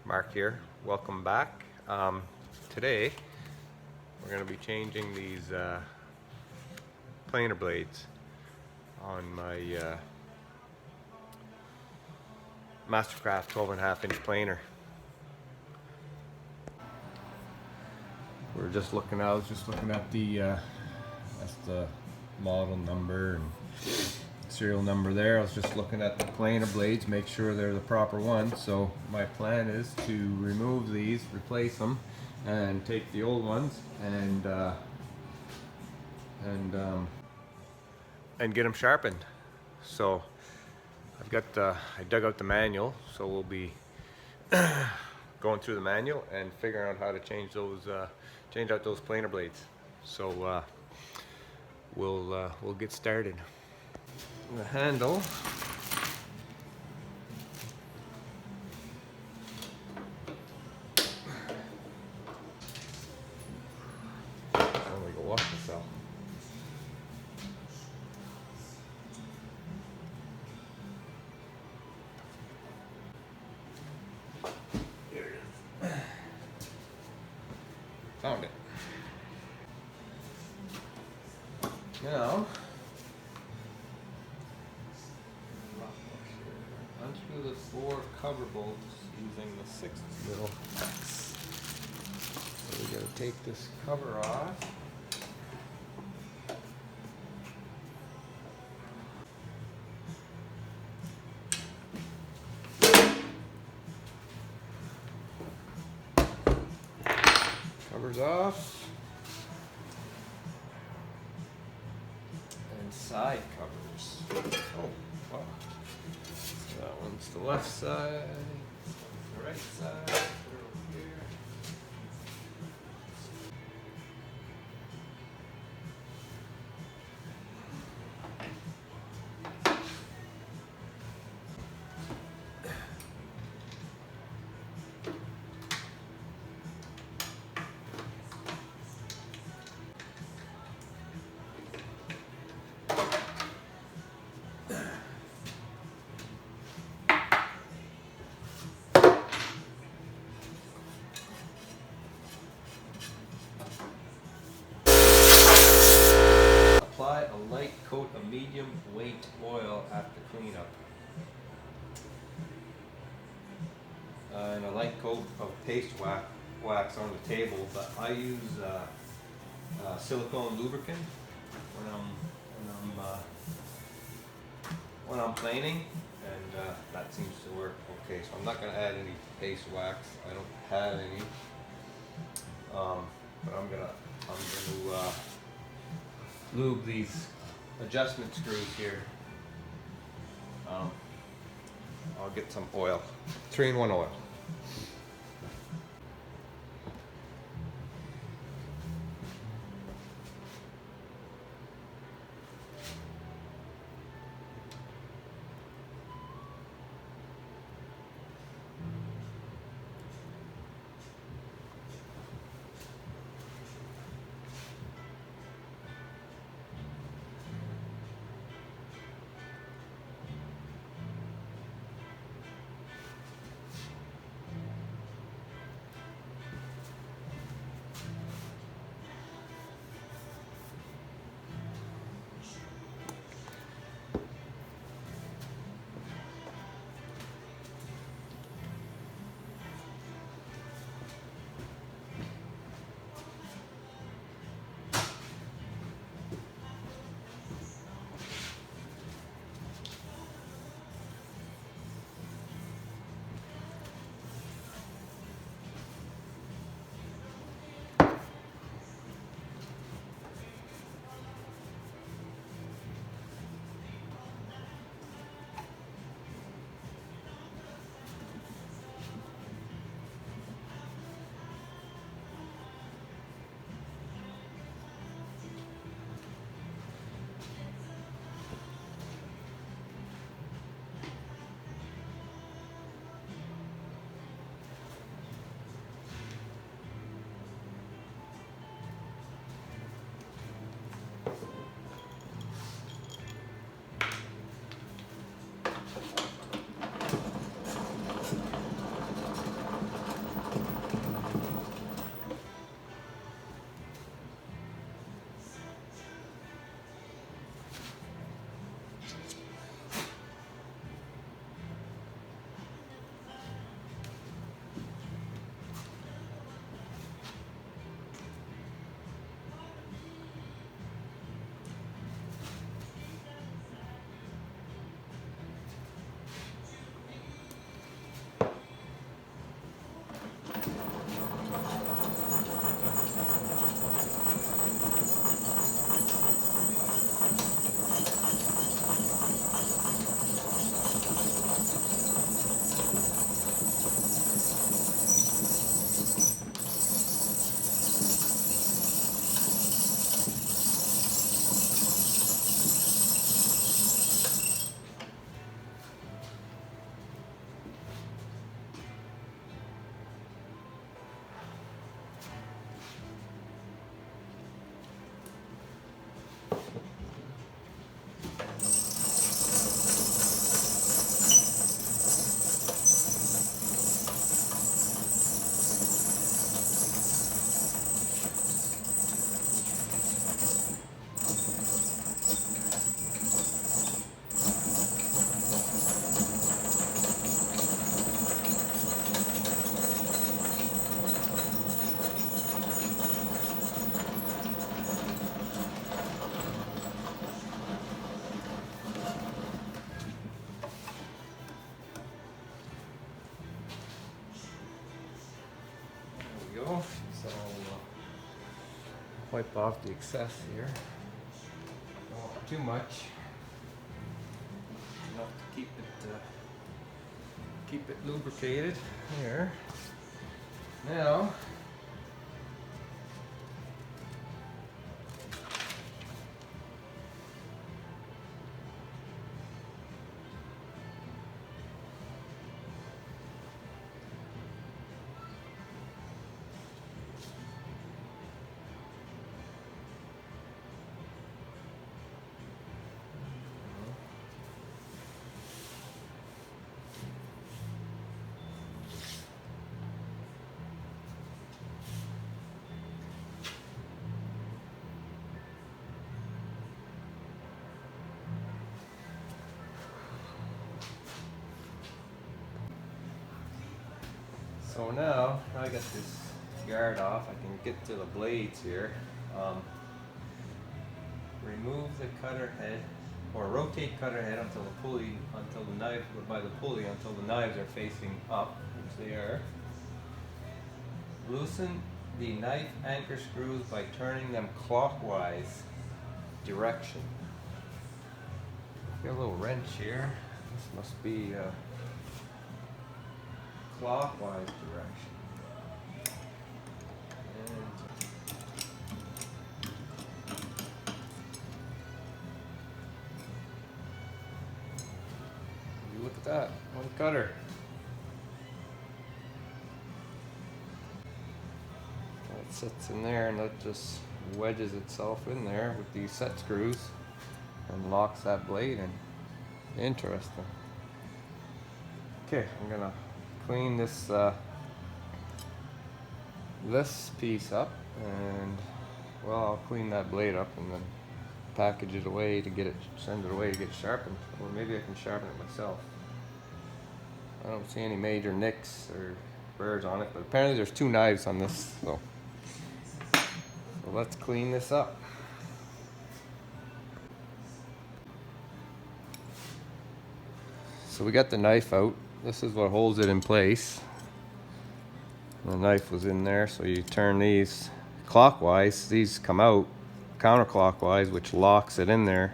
Mark here. Welcome back. Today we're going to be changing these planer blades on my Mastercraft 12.5-inch planer. I was just looking at the that's the model number and serial number there. I was just looking at the planer blades, make sure they're the proper ones. So my plan is to remove these, replace them, and take the old ones and get them sharpened. So I've got I dug out the manual, so we'll be going through the manual and figuring out how to change out those planer blades. So we'll get started. The handle we go wash myself. Here it is. Found it. Now unscrew the 4 cover bolts using the 6mm hex. So we gotta take this cover off. Cover's off. And side covers. Oh, wow. That one's the left side, the right side, put it over here. Apply a light coat of medium weight oil after cleanup. And a light coat of paste wax on the table, but I use silicone lubricant when I'm planing, and that seems to work okay. So I'm not going to add any paste wax. I don't have any, but I'm gonna lube these adjustment screws here. I'll get some oil, 3-in-1 oil. wipe off the excess here. Don't want too much. Enough to keep it lubricated here. Now, so now I got this guard off, I can get to the blades here. Remove the cutter head, or rotate cutter head until the knife by the pulley until the knives are facing up, which they are. Loosen the knife anchor screws by turning them clockwise direction. Got a little wrench here. This must be clockwise direction. And look at that, one cutter. That sits in there and that just wedges itself in there with these set screws and locks that blade in. Interesting. Okay, I'm gonna clean this this piece up, and well, I'll clean that blade up and then package it away to get it, send it away to get sharpened, or maybe I can sharpen it myself. I don't see any major nicks or burrs on it, but apparently there's two knives on this, so let's clean this up. So we got the knife out. This is what holds it in place. The knife was in there, so you turn these clockwise. These come out counterclockwise, which locks it in there.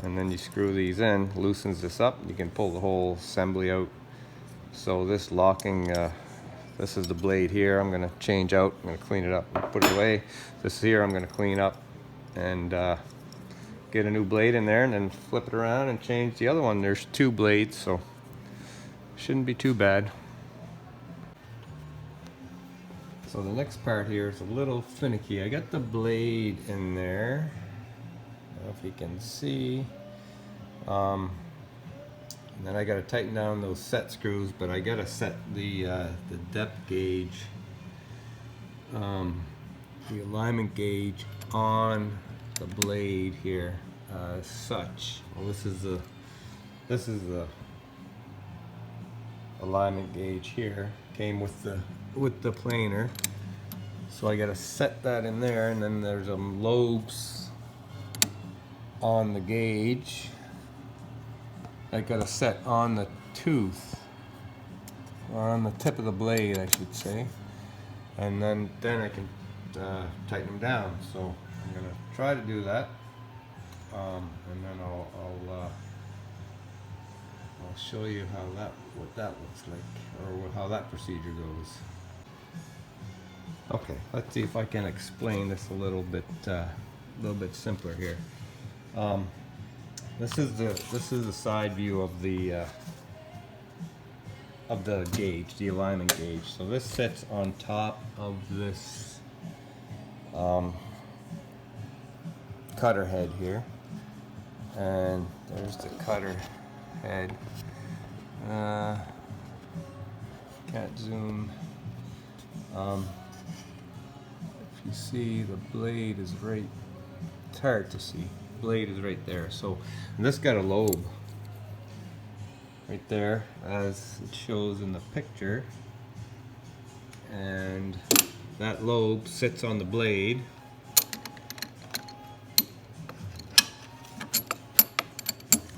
And then you screw these in, loosens this up. You can pull the whole assembly out. So this locking, this is the blade here. I'm gonna change out, I'm gonna clean it up and put it away. This here I'm gonna clean up and get a new blade in there, and then flip it around and change the other one. There's two blades, so shouldn't be too bad. So the next part here is a little finicky. I got the blade in there. I don't know if you can see. And then I got to tighten down those set screws, but I got to set the depth gauge, the alignment gauge on the blade here, as such. Well, this is the alignment gauge here. Came with the planer, so I got to set that in there, and then there's lobes on the gauge. I got to set on the tooth, or on the tip of the blade, I should say, and then I can tighten them down. So I'm gonna try to do that, and then I'll show you what that looks like, or how that procedure goes. Okay, let's see if I can explain this a little bit simpler here. This is the side view of the gauge, the alignment gauge. So this sits on top of this cutter head here, and there's the cutter head. Can't zoom. If you see, the blade is right. It's hard to see. Blade is right there. So this got a lobe right there, as it shows in the picture, and that lobe sits on the blade.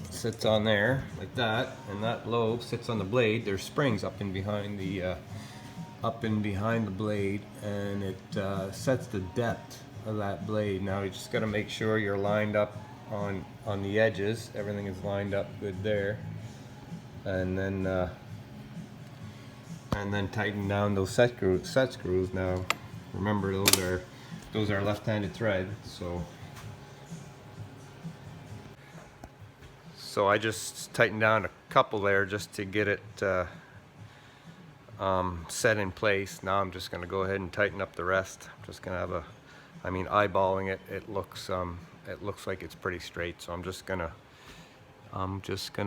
Sits on there like that, and that lobe sits on the blade. There's springs up in behind the blade, and it sets the depth of that blade. Now you just got to make sure you're lined up on the edges. Everything is lined up good there, and then tighten down those set screws. Now remember, those are left-handed thread, so I just tightened down a couple there just to get it set in place. Now I'm just going to go ahead and tighten up the rest. I'm just going to have eyeballing it, it looks like it's pretty straight, so I'm just gonna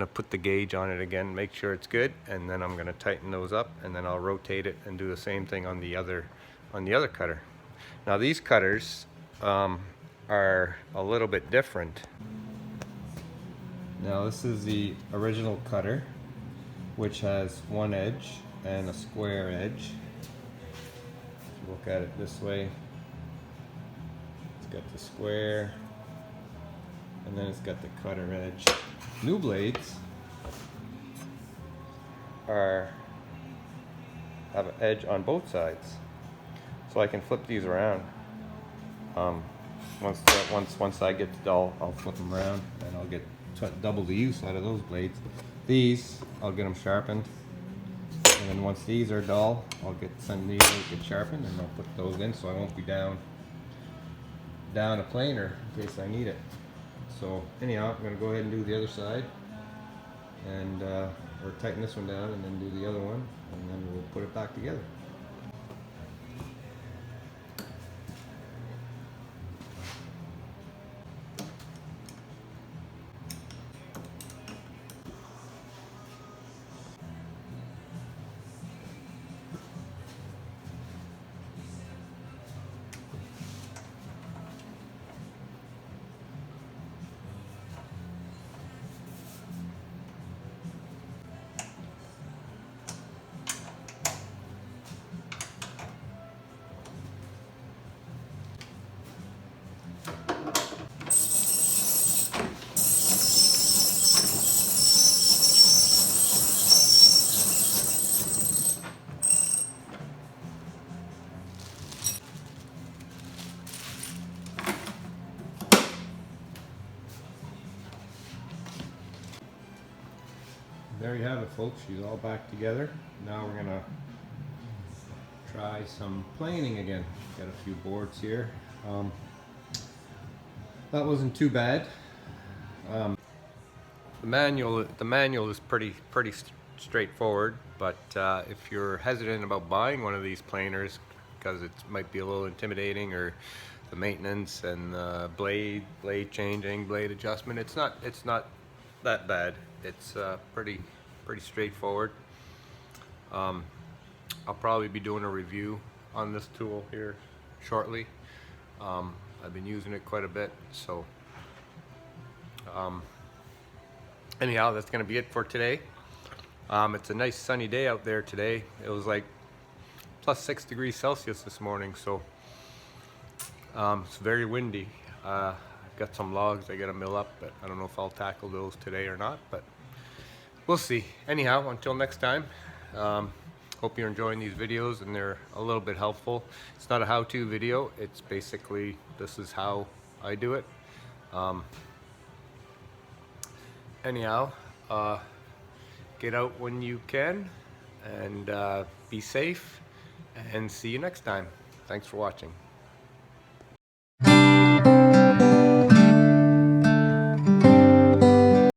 put the gauge on it again, make sure it's good, and then I'm gonna tighten those up, and then I'll rotate it and do the same thing on the other cutter. Now these cutters are a little bit different. Now this is the original cutter, which has one edge and a square edge. If you look at it this way, it's got the square, and then it's got the cutter edge. New blades have an edge on both sides, so I can flip these around. Once I get the dull, I'll flip them around, and I'll get double the use out of those blades. These, I'll get them sharpened, and then once these are dull, I'll send these out, get sharpened, and I'll put those in, so I won't be down a planer in case I need it. So anyhow, I'm going to go ahead and do the other side, and or tighten this one down and then do the other one, and then we'll put it back together. There you have it, folks. She's all back together. Now we're gonna try some planing again. Got a few boards here. That wasn't too bad. The manual is pretty straightforward, but if you're hesitant about buying one of these planers because it might be a little intimidating, or the maintenance and blade changing, blade adjustment, it's not that bad. It's pretty straightforward. I'll probably be doing a review on this tool here shortly. I've been using it quite a bit, so anyhow, that's going to be it for today. It's a nice sunny day out there today. It was like plus 6 degrees Celsius this morning, so it's very windy. I've got some logs I got to mill up, but I don't know if I'll tackle those today or not, but we'll see. Anyhow, until next time, hope you're enjoying these videos and they're a little bit helpful. It's not a how-to video, it's basically this is how I do it. Anyhow, get out when you can, and be safe, and see you next time. Thanks for watching.